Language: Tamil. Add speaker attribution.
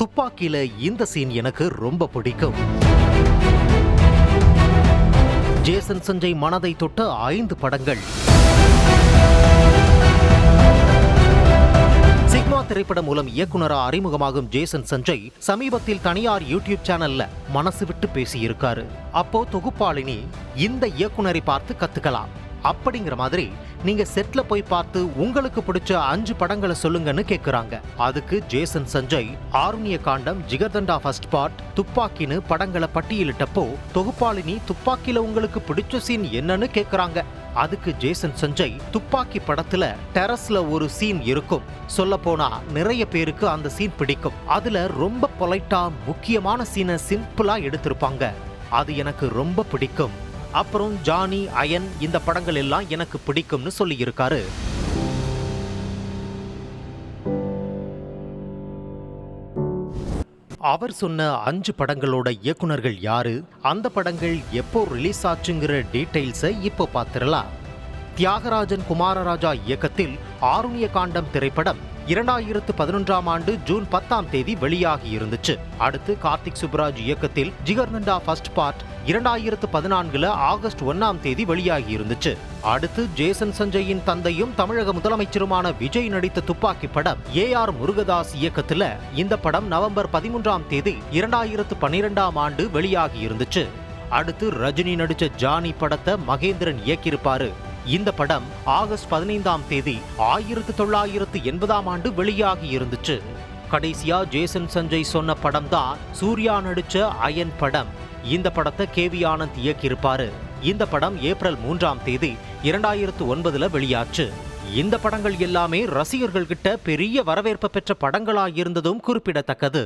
Speaker 1: துப்பாக்கியில இந்த சீன் எனக்கு ரொம்ப பிடிக்கும். ஜேசன் சஞ்சய் மனதை தொட்ட 5 படங்கள். சிக்மா திரைப்படம் மூலம் இயக்குனரா அறிமுகமாகும் ஜேசன் சஞ்சய் சமீபத்தில் தனியார் யூடியூப் சேனல்ல மனசு விட்டு பேசியிருக்காரு. அப்போ தொகுப்பாளினி இந்த இயக்குனரை பார்த்து கத்துக்கலாம் அப்படிங்கிற மாதிரி நீங்க செட்ல போய் பார்த்து உங்களுக்கு பிடிச்ச 5 படங்களை சொல்லுங்கன்னு கேக்குறாங்க. அதுக்கு ஜேசன் சஞ்சய் ஆருண்ய காண்டம், ஜிகர்தண்டா ஃபர்ஸ்ட் பார்ட், துப்பாக்கின்னு படங்களை பட்டியலிட்டப்போ தொகுப்பாளினி துப்பாக்கில உங்களுக்கு பிடிச்ச சீன் என்னன்னு கேக்குறாங்க. அதுக்கு ஜேசன் சஞ்சய் துப்பாக்கி படத்துல டெரஸ்ல ஒரு சீன் இருக்கும். சொல்ல போனா நிறைய பேருக்கு அந்த சீன் பிடிக்கும். அதுல ரொம்ப பொலைட்டா முக்கியமான சீனை சிம்பிளா எடுத்திருப்பாங்க. அது எனக்கு ரொம்ப பிடிக்கும். அப்புறம் ஜானி, அயன் இந்த படங்கள் எல்லாம் எனக்கு பிடிக்கும்னு சொல்லி இருக்காரு. அவர் சொன்ன 5 படங்களோட இயக்குனர்கள் யாரு, அந்த படங்கள் எப்போ ரிலீஸ் ஆச்சுங்கிற டீடைல்ஸை இப்போ பார்த்திடலாம். தியாகராஜன் குமாரராஜா இயக்கத்தில் ஆருண்ய காண்டம் திரைப்படம் 2011ஆம் ஆண்டு ஜூன் 10ஆம் தேதி வெளியாகி இருந்துச்சு. அடுத்து கார்த்திக் சுப்ராஜ் இயக்கத்தில் ஜிகர்தண்டா ஃபர்ஸ்ட் பார்ட் 2014 ஆகஸ்ட் 1ஆம் தேதி வெளியாகி இருந்துச்சு. அடுத்து ஜேசன் சஞ்சயின் தந்தையும் தமிழக முதலமைச்சருமான விஜய் நடித்த துப்பாக்கி படம் AR முருகதாஸ் இயக்கத்துல இந்த படம் நவம்பர் 13ஆம் தேதி 2012ஆம் ஆண்டு வெளியாகி இருந்துச்சு. அடுத்து ரஜினி நடிச்ச ஜானி படத்தை மகேந்திரன் இயக்கியிருப்பாரு. இந்த படம் ஆகஸ்ட் 15ஆம் தேதி 1980ஆம் ஆண்டு வெளியாகி இருந்துச்சு. கடைசியா ஜேசன் சஞ்சய் சொன்ன படம் தான் சூர்யா நடிச்ச அயன் படம். இந்த படத்தை KV ஆனந்த் இயக்கியிருப்பாரு. இந்த படம் ஏப்ரல் 3ஆம் தேதி 2009 வெளியாச்சு. இந்த படங்கள் எல்லாமே ரசிகர்கள் கிட்ட பெரிய வரவேற்பு பெற்ற படங்களா இருந்ததும் குறிப்பிடத்தக்கது.